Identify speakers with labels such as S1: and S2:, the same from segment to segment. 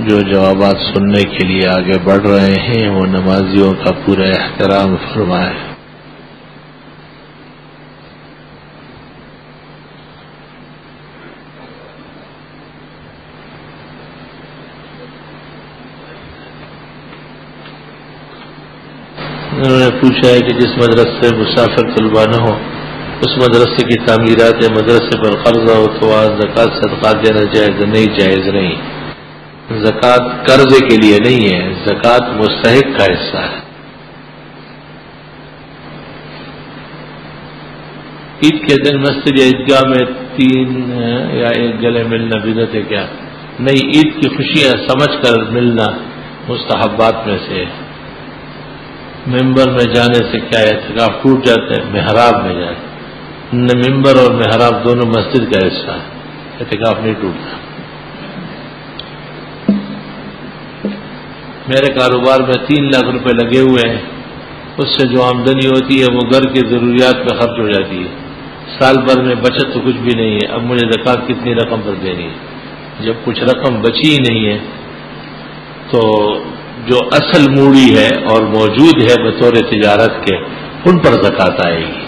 S1: جو جوابات سننے کے لیے آگے بڑھ رہے ہیں وہ نمازیوں کا پورا احترام فرمائیں۔ انہوں نے پوچھا ہے کہ جس مدرسے سے مسافر طلبا نہ ہو اس مدرسے کی تعمیرات مدرسے پر قرضہ ہو تو زکوٰۃ صدقات دینا جائز نہیں؟ جائز نہیں۔ زکوٰۃ قرضے کے لیے نہیں ہے، زکوٰۃ مستحق کا حصہ ہے۔ عید کے دن مسجد یا عیدگاہ میں 3 یا 1 گلے ملنا بدعت ہے کیا؟ نہیں، عید کی خوشیاں سمجھ کر ملنا مستحبات میں سے ہے۔ ممبر میں جانے سے کیا اعتکاف ٹوٹ جاتا ہے؟ محراب میں جاتے، ممبر اور محراب دونوں مسجد کا حصہ ہے، اعتکاف نہیں ٹوٹتا۔ میرے کاروبار میں 3 لاکھ روپے لگے ہوئے ہیں، اس سے جو آمدنی ہوتی ہے وہ گھر کی ضروریات پہ خرچ ہو جاتی ہے، سال بھر میں بچت تو کچھ بھی نہیں ہے۔ اب مجھے زکوٰۃ کتنی رقم پر دینی ہے؟ جب کچھ رقم بچی ہی نہیں ہے تو جو اصل موڑی ہے اور موجود ہے بطور تجارت کے ان پر زکوٰۃ آئے گی۔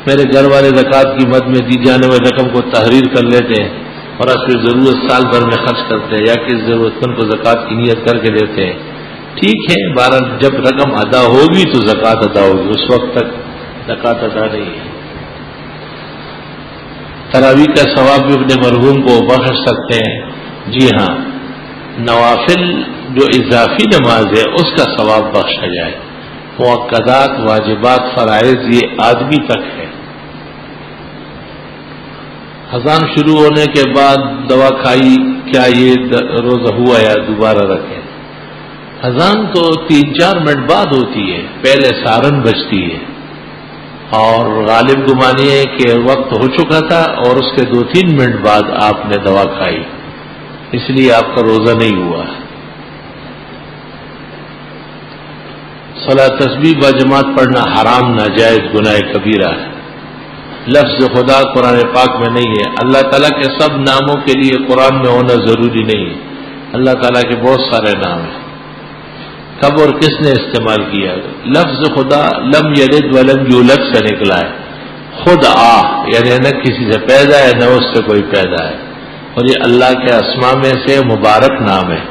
S1: میرے گھر والے زکوٰۃ کی مد میں دی جانے والی رقم کو تحریر کر لیتے ہیں اور اس پہ ضرورت سال بھر میں خرچ کرتے ہیں، یا کہ ضرورت مند کو زکوٰۃ کی نیت کر کے دیتے ہیں۔ ٹھیک ہے، بہرحال جب رقم ادا ہوگی تو زکوٰۃ ادا ہوگی، اس وقت تک زکوٰۃ ادا نہیں ہے۔ تراویح کا ثواب بھی اپنے مرحوم کو بخش سکتے ہیں؟ جی ہاں، نوافل جو اضافی نماز ہے اس کا ثواب بخشا جائے۔ مؤکدات، واجبات، فرائض یہ آدمی تک ہے۔ اذان شروع ہونے کے بعد دوا کھائی، کیا یہ روزہ ہوا یا دوبارہ رکھیں؟ اذان تو 3-4 منٹ بعد ہوتی ہے، پہلے سارن بجتی ہے، اور غالب گمانی ہے کہ وقت ہو چکا تھا اور اس کے 2-3 منٹ بعد آپ نے دوا کھائی، اس لیے آپ کا روزہ نہیں ہوا۔ صلاۃ تسبیح باجماعت پڑھنا حرام، ناجائز، گناہ کبیرہ ہے۔ لفظ خدا قرآن پاک میں نہیں ہے۔ اللہ تعالیٰ کے سب ناموں کے لیے قرآن میں ہونا ضروری نہیں ہے۔ اللہ تعالیٰ کے بہت سارے نام ہیں، کب اور کس نے استعمال کیا؟ لفظ خدا لم یلد ولم یولد سے نکلا ہے، خود یعنی نہ کسی سے پیدا ہے نہ اس سے کوئی پیدا ہے، اور یہ اللہ کے اسماء میں سے مبارک نام ہے،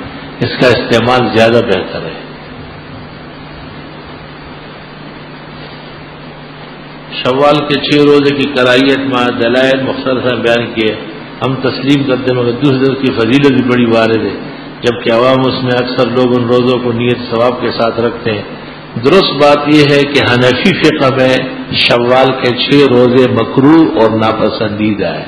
S1: اس کا استعمال زیادہ بہتر ہے۔ شوال کے 6 روزے کی کراہیت میں دلائل مختصر بیان کیے، ہم تسلیم کرتے ہیں، مگر دوسرے کی فضیلت بھی بڑی وارد ہے، جبکہ عوام اس میں اکثر لوگ ان روزوں کو نیت ثواب کے ساتھ رکھتے ہیں۔ درست بات یہ ہے کہ حنفی فقہ میں شوال کے 6 روزے مکروہ اور ناپسندیدہ ہے۔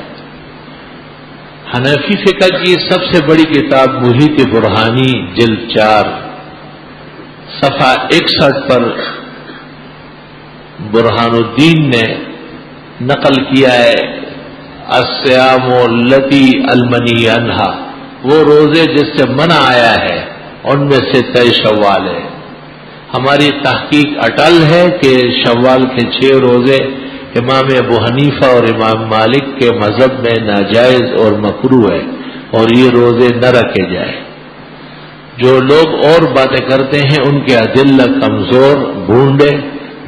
S1: حنفی فقہ کی سب سے بڑی کتاب محیط برہانی جلد 4 صفحہ 61 پر برہان الدین نے نقل کیا ہے، الصیام التی المنی عنہا، وہ روزے جس سے منع آیا ہے ان میں سے 23 شوال ہے۔ ہماری تحقیق اٹل ہے کہ شوال کے 6 روزے امام ابو حنیفہ اور امام مالک کے مذہب میں ناجائز اور مکروہ ہے، اور یہ روزے نہ رکھے جائیں۔ جو لوگ اور باتیں کرتے ہیں ان کے ادلہ کمزور، بھونڈے،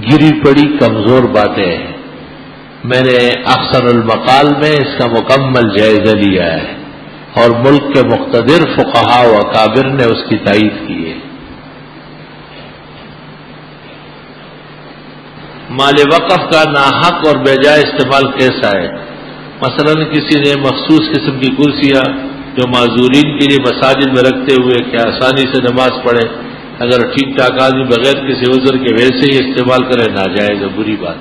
S1: گری پڑی کمزور باتیں ہیں۔ میں نے احسن المقال میں اس کا مکمل جائزہ لیا ہے، اور ملک کے مقتدر فقہاء و اکابر نے اس کی تائید کی ہے۔ مال وقف کا ناحق اور بیجائے استعمال کیسا ہے؟ مثلا کسی نے مخصوص قسم کی کرسیاں جو معذورین کے لیے مساجد میں رکھتے ہوئے کہ آسانی سے نماز پڑھے، اگر ٹھیک ٹھاک آدمی بغیر کسی عذر کے ویسے ہی استعمال کرے، ناجائز ہے، بری بات۔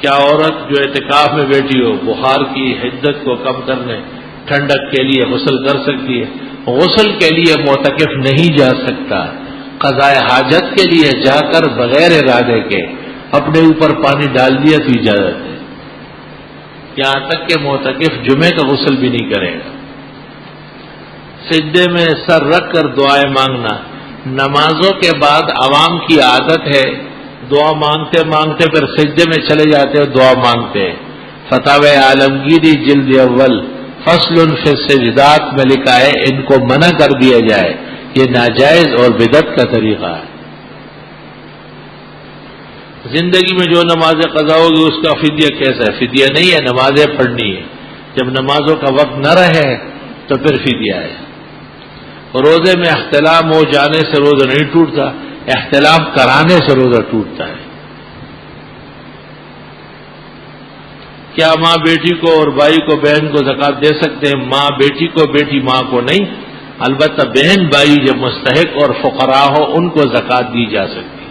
S1: کیا عورت جو اعتکاف میں بیٹھی ہو بخار کی حدت کو کم کرنے ٹھنڈک کے لیے غسل کر سکتی ہے؟ غسل کے لیے معتکف نہیں جا سکتا، قضاء حاجت کے لیے جا کر بغیر ارادے کے اپنے اوپر پانی ڈال دیا تو اجازت ہے، یہاں تک کہ معتکف جمعے کا غسل بھی نہیں کرے گا۔ سجدے میں سر رکھ کر دعائیں مانگنا، نمازوں کے بعد عوام کی عادت ہے دعا مانگتے مانگتے پھر سجدے میں چلے جاتے ہیں، دعا مانگتے ہیں۔ فتاوی عالمگیری جلد اول فصل فی السجدات میں لکھا ہے ان کو منع کر دیا جائے، یہ ناجائز اور بدعت کا طریقہ ہے۔ زندگی میں جو نمازیں قضا ہوگی اس کا فدیہ کیسا ہے؟ فدیہ نہیں ہے، نمازیں پڑھنی ہے۔ جب نمازوں کا وقت نہ رہے تو پھر فدیہ ہے۔ روزے میں احتلام ہو جانے سے روزہ نہیں ٹوٹتا، احتلام کرانے سے روزہ ٹوٹتا ہے۔ کیا ماں بیٹی کو اور بھائی کو بہن کو زکوٰۃ دے سکتے ہیں؟ ماں بیٹی کو، بیٹی ماں کو نہیں، البتہ بہن بھائی جب مستحق اور فقراء ہو ان کو زکوٰۃ دی جا سکتی۔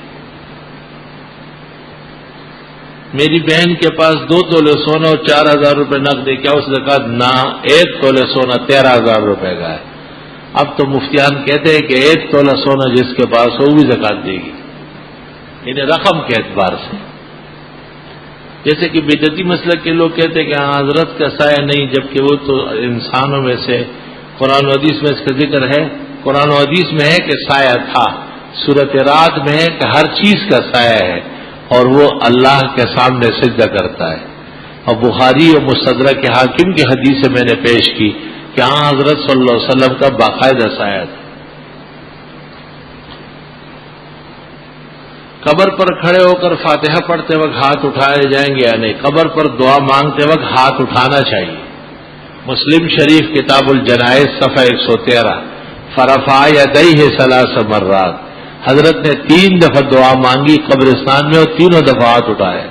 S1: میری بہن کے پاس 2 تولے سونا اور 4,000 روپے نقد ہے، کیا اس زکوٰۃ؟ نہ، 1 تولے سونا 13,000 روپے کا ہے۔ اب تو مفتیان کہتے ہیں کہ 1 تولہ سونا جس کے پاس ہو وہ بھی زکوٰۃ دے گی، یعنی رقم کے اعتبار سے۔ جیسے کہ بدعتی مسلک کے لوگ کہتے ہیں کہ ہاں حضرت کا سایہ نہیں، جبکہ وہ تو انسانوں میں سے، قرآن و حدیث میں اس کا ذکر ہے، قرآن و حدیث میں ہے کہ سایہ تھا، سورۃ رعد میں ہے کہ ہر چیز کا سایہ ہے اور وہ اللہ کے سامنے سجدہ کرتا ہے۔ اور بخاری اور مستدرک کے حاکم کی حدیث میں نے پیش کی کہ ہاں حضرت صلی اللہ علیہ وسلم کا باقاعدہ سایہ تھا۔ قبر پر کھڑے ہو کر فاتحہ پڑھتے وقت ہاتھ اٹھائے جائیں گے یا نہیں؟ قبر پر دعا مانگتے وقت ہاتھ اٹھانا چاہیے۔ مسلم شریف کتاب الجنائز صفحہ 113 فرفع یدیہ 3 مرات، حضرت نے 3 دفعہ دعا مانگی قبرستان میں اور تینوں دفعہ ہاتھ اٹھائے۔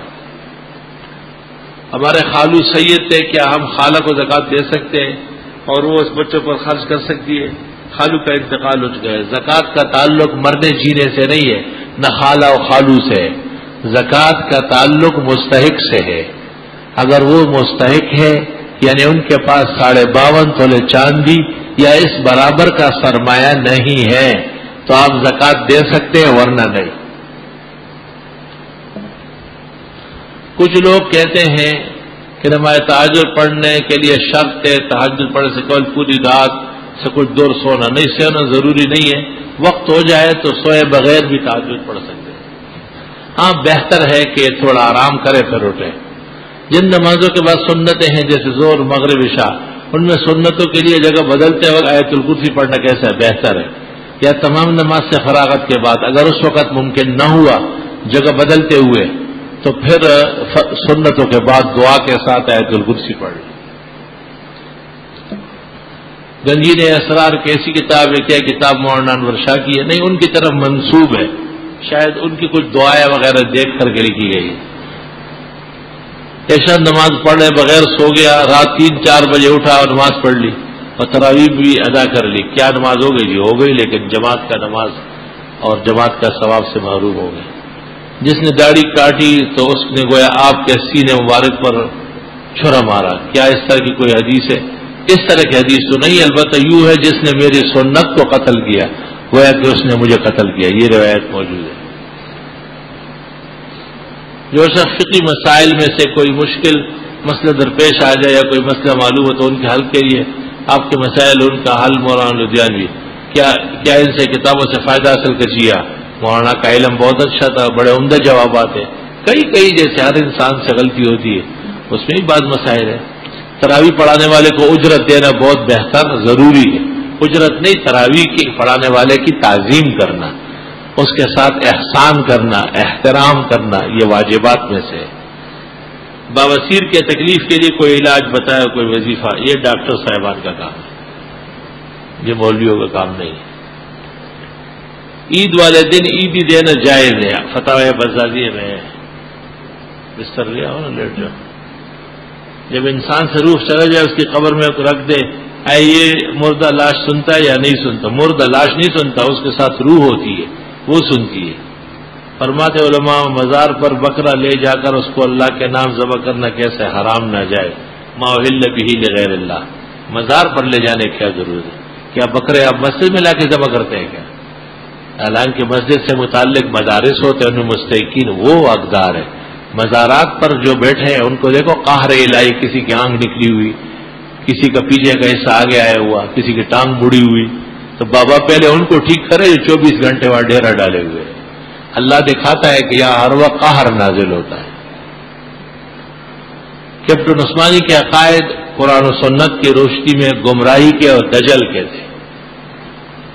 S1: ہمارے خالو سید تھے، کیا ہم خالہ کو زکوٰۃ دے سکتے ہیں اور وہ اس بچوں پر خرچ کر سکتی ہے؟ خالو کا انتقال ہو چکا ہے، زکوٰۃ کا تعلق مرنے جینے سے نہیں ہے، نہ خالہ و خالو سے، زکوٰۃ کا تعلق مستحق سے ہے۔ اگر وہ مستحق ہے یعنی ان کے پاس 52.5 تولے چاندی یا اس برابر کا سرمایہ نہیں ہے تو آپ زکوٰۃ دے سکتے ہیں، ورنہ نہیں۔ کچھ لوگ کہتے ہیں کہ نماز تہجد پڑھنے کے لیے شرط ہے، تہجد پڑھنے سے قبل پوری رات سے کچھ دور سونا نہیں، سونا ضروری نہیں ہے، وقت ہو جائے تو سوئے بغیر بھی تہجد پڑھ سکتے ہیں۔ ہاں بہتر ہے کہ تھوڑا آرام کرے پھر اٹھے۔ جن نمازوں کے بعد سنتیں ہیں جیسے ظہر مغرب عشاء، ان میں سنتوں کے لیے جگہ بدلتے وقت آیت الکرسی پڑھنا کیسا ہے؟ بہتر ہے۔ یا تمام نماز سے فراغت کے بعد اگر اس وقت ممکن نہ ہوا جگہ بدلتے ہوئے تو پھر سنتوں کے بعد دعا کے ساتھ آیت الکرسی پڑھ لیں۔ گنجین اسرار کیسی کتاب ہے؟ کیا کتاب مولانا انور شاہ کی ہے؟ نہیں، ان کی طرف منسوب ہے، شاید ان کی کچھ دعائیں وغیرہ دیکھ کر کے لکھی گئی ہے۔ عشاء نماز پڑھے بغیر سو گیا، رات 3-4 بجے اٹھا اور نماز پڑھ لی اور تراویح بھی ادا کر لی، کیا نماز ہو گئی؟ جی ہو گئی، لیکن جماعت کا نماز اور جماعت کا ثواب سے محروم ہو گئی۔ جس نے داڑھی کاٹی تو اس نے گویا آپ کے سینے مبارک پر چھرا مارا، کیا اس طرح کی کوئی حدیث ہے؟ اس طرح کی حدیث تو نہیں، البتہ یوں ہے جس نے میری سنت کو قتل کیا گویا کہ اس نے مجھے قتل کیا، یہ روایت موجود ہے۔ جو شخص فقہی مسائل میں سے کوئی مشکل مسئلہ درپیش آ جائے یا کوئی مسئلہ معلوم ہو تو ان کے حل کے لیے آپ کے مسائل، ان کا حل مولانا لدھیانوی، کیا ان سے کتابوں سے فائدہ حاصل کیجیے؟ مولانا کا علم بہت اچھا تھا، بڑے عمدہ جوابات ہیں، کئی جیسے ہر انسان سے غلطی ہوتی ہے، اس میں بھی بعض مسائل ہیں۔ تراویح پڑھانے والے کو اجرت دینا بہت بہتر ضروری ہے، اجرت نہیں، تراویح کی پڑھانے والے کی تعظیم کرنا، اس کے ساتھ احسان کرنا، احترام کرنا، یہ واجبات میں سے۔ بواسیر کے تکلیف کے لیے کوئی علاج بتایا، کوئی وظیفہ، یہ ڈاکٹر صاحبان کا کام ہے، یہ مولویوں کا کام نہیں ہے۔ عید والے دن عیدی دینا جائز ہے، فتاوی بزازیہ میں ہے۔ بستر لیا ہو نا، لیٹ جاؤ۔ جب انسان سے روح چلا جائے اس کی قبر میں رکھ دے، یہ مردہ لاش سنتا ہے یا نہیں سنتا؟ مردہ لاش نہیں سنتا، اس کے ساتھ روح ہوتی ہے، وہ سنتی ہے۔ فرماتے علماء مزار پر بکرا لے جا کر اس کو اللہ کے نام ذبح کرنا کیسے حرام نہ جائے؟ ما احل بہ لغیر اللہ، مزار پر لے جانے کی کیا ضرورت ہے؟ کیا بکرے آپ مسجد میں لا کے ذبح کرتے ہیں کیا؟ حالانکہ مسجد سے متعلق مدارس ہوتے ہیں، ان میں مستحقین وہ حقدار ہے۔ مزارات پر جو بیٹھے ہیں ان کو دیکھو، قہر الہی، کسی کی آنکھ نکلی ہوئی، کسی کا پیچھے کا حصہ آگے آیا ہوا، کسی کی ٹانگ مڑی ہوئی، تو بابا پہلے ان کو ٹھیک کرے جو 24 گھنٹے وہاں ڈیرا ڈالے ہوئے۔ اللہ دکھاتا ہے کہ یہاں ہر وقت قہر نازل ہوتا ہے۔ کیپٹن عثمانی کے عقائد قرآن و سنت کی روشنی میں گمراہی کے اور دجل کے تھے،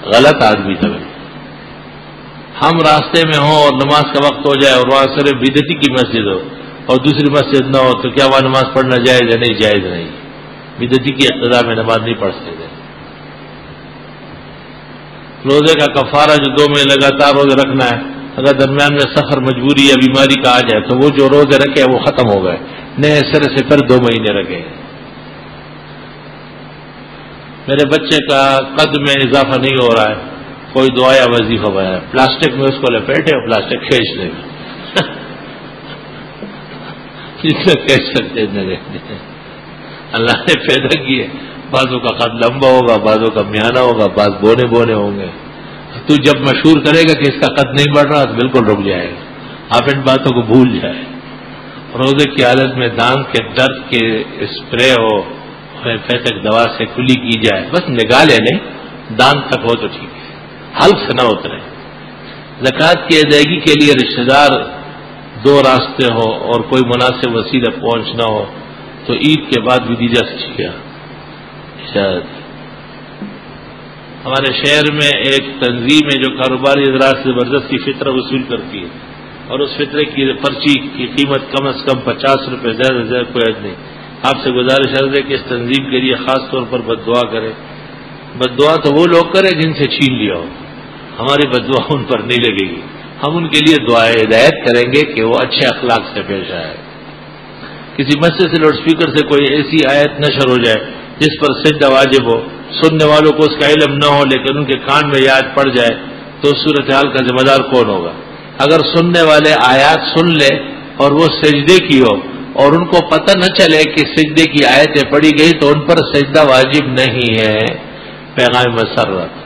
S1: غلط آدمی تھا۔ ہم راستے میں ہوں اور نماز کا وقت ہو جائے اور وہاں صرف بدعتی کی مسجد ہو اور دوسری مسجد نہ ہو تو کیا وہاں نماز پڑھنا جائز ہے؟ نہیں، جائز نہیں، بدعتی کی اقتداء میں نماز نہیں پڑھ سکتے۔ روزے کا کفارہ جو 2 مہینے لگاتار روزے رکھنا ہے، اگر درمیان میں سفر، مجبوری یا بیماری کا آ جائے تو وہ جو روزے رکھے وہ ختم ہو گئے، نئے سرے سے پھر 2 مہینے رکھے۔ میرے بچے کا قد میں اضافہ نہیں ہو رہا ہے، کوئی دعا یا وظیفہ بنا ہے، پلاسٹک میں اس کو لپیٹے اور پلاسٹک کھینچ دے جتنا کہہ سکتے ہیں۔ اللہ نے پیدا کیے، بعضوں کا قد لمبا ہوگا، بعضوں کا میانہ ہوگا، بعض بونے بونے ہوں گے۔ تو جب مشہور کرے گا کہ اس کا قد نہیں بڑھ رہا تو بالکل رک جائے گا، آپ ان باتوں کو بھول جائیں۔ روزے کی حالت میں دانت کے درد کے اسپرے ہو، ہومیوپیتھک دوا سے کلی کی جائے، بس نگاہ لے لیں، دانت تک ہو تو ٹھیک ہے، حلق سے نہ اترے۔ زکوٰۃ کی ادائیگی کے لیے رشتہ دار 2 راستے ہو اور کوئی مناسب وسیلہ پہنچنا ہو تو عید کے بعد بھی دی جا سکتی ہے۔ شاید ہمارے شہر میں ایک تنظیم ہے جو کاروباری ادارات سے زبردستی فطرہ وصول کرتی ہے اور اس فطرے کی پرچی کی قیمت کم از کم 50 روپے، زیادہ سے زیادہ کوئی حد نہیں۔ آپ سے گزارش ہے کہ اس تنظیم کے لیے خاص طور پر بد دعا کریں۔ بد دعا تو وہ لوگ کریں جن سے چھین لیا ہو، ہماری بد دعا ان پر نہیں لگے گی، ہم ان کے لیے دعائے ہدایت کریں گے کہ وہ اچھے اخلاق سے پیش آئے۔ کسی مسجد سے لاؤڈ اسپیکر سے کوئی ایسی آیت نشر ہو جائے جس پر سجدہ واجب ہو، سننے والوں کو اس کا علم نہ ہو لیکن ان کے کان میں یہ آیت پڑ جائے تو اس صورتحال کا ذمہ دار کون ہوگا؟ اگر سننے والے آیات سن لے اور وہ سجدے کی ہو اور ان کو پتہ نہ چلے کہ سجدے کی آیتیں پڑھی گئی تو ان پر سجدہ واجب نہیں ہے۔ پیغام مسرت،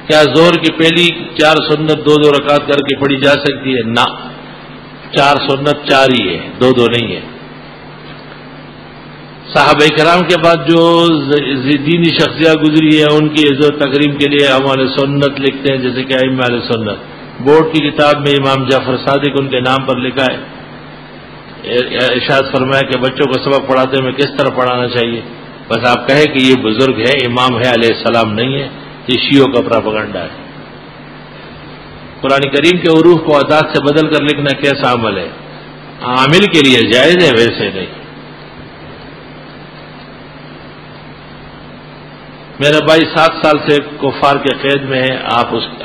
S1: کیا زہر کی پہلی 4 سنت 2 رکعت کر کے پڑھی جا سکتی ہے؟ نہ، 4 سنت 4 ہی ہے، 2 نہیں ہے۔ صحابہ کرام کے بعد جو دینی شخصیات گزری ہے ان کی عزت تکریم کے لیے ہم اہل سنت لکھتے ہیں، جیسے کہ ائمہ اہل سنت۔ بورڈ کی کتاب میں امام جعفر صادق ان کے نام پر لکھا ہے، ارشاد فرمایا کہ بچوں کو سبق پڑھاتے میں کس طرح پڑھانا چاہیے، بس آپ کہیں کہ یہ بزرگ ہے، امام ہے علیہ السلام نہیں ہے، یہ شیعوں کا پراپیگنڈا ہے۔ قرآن کریم کے حروف کو اعداد سے بدل کر لکھنا کیسا عمل ہے؟ عامل کے لیے جائز ہے، ویسے نہیں۔ میرا بھائی 7 سال سے کفار کے قید میں ہے،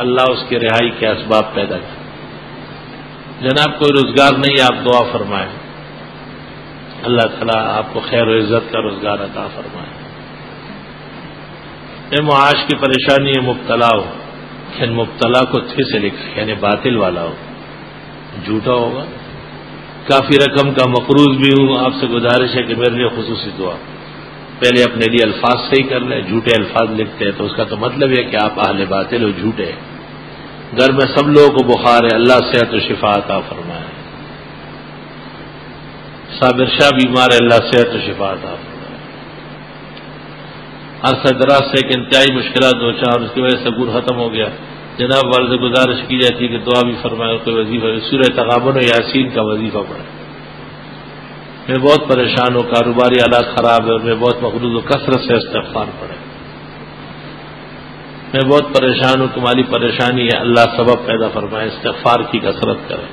S1: اللہ اس کی رہائی کے اسباب پیدا کریں۔ جناب کوئی روزگار نہیں، آپ دعا فرمائیں، اللہ تعالیٰ آپ کو خیر و عزت کا روزگار عطا فرمائے۔ میں معاش کی پریشانی میں مبتلا ہو، لیکن مبتلا کو تھے سے لکھا یعنی باطل والا ہو، جھوٹا ہوگا۔ کافی رقم کا مقروض بھی ہوں، آپ سے گزارش ہے کہ میرے لیے خصوصی دعا۔ پہلے اپنے لیے الفاظ صحیح کر لیں، جھوٹے الفاظ لکھتے ہیں تو اس کا تو مطلب ہے کہ آپ اہل باطل ہو، جھوٹے ہیں۔ گھر میں سب لوگوں کو بخار ہے، اللہ صحت و شفا عطا فرمائے۔ صابر شاہ بیمار ہے، اللہ صحت و شفا عطا فرمائے۔ عرصہ دراز سے ایک انتہائی مشکلات دوچار، اس کی وجہ سے سکون ختم ہو گیا۔ جناب والد سے گزارش کی جاتی ہے کہ دعا بھی فرمائے اور کوئی وظیفہ، سورہ تغابن و یاسین کا وظیفہ پڑھے۔ میں بہت پریشان ہوں، کاروباری حالات خراب ہے اور میں بہت مقروض ہوں، کثرت سے استغفار پڑھے۔ میں بہت پریشان ہوں، تمہاری پریشانی ہے، اللہ سبب پیدا فرمائے، استغفار کی کثرت کرے۔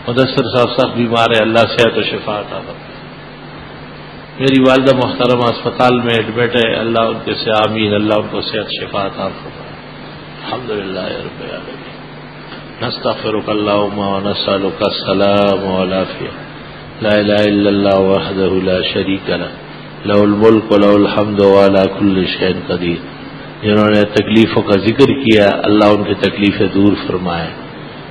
S1: مدثر صاحب سخت بیمار ہے، اللہ صحت و شفا عطا فرمائے۔ میری والدہ محترمہ اسپتال میں ایڈمٹ ہے، اللہ ان کے سے آمین، اللہ ان کو صحت شفا عطا فرمائے۔ الحمدللہ رب العالمین، نستغفرک اللہم ونسألک السلام والعافیہ، لا الہ الا اللہ وحدہ لا شریک لہ، لہ الملک و لہ الحمد وعلی کل شیء قدیر۔ جنہوں نے تکلیفوں کا ذکر کیا، اللہ ان کی تکلیفیں دور فرمائے۔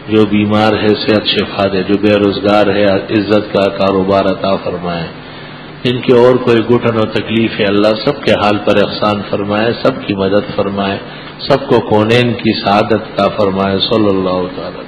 S1: جو بیمار ہے صحت شفا دے، جو بے روزگار ہے عزت کا کاروبار عطا فرمائے۔ جن کی اور کوئی گھٹن و تکلیف ہے، اللہ سب کے حال پر احسان فرمائے، سب کی مدد فرمائے، سب کو کونین کی سعادت عطا فرمائے۔ صلی اللہ تعالی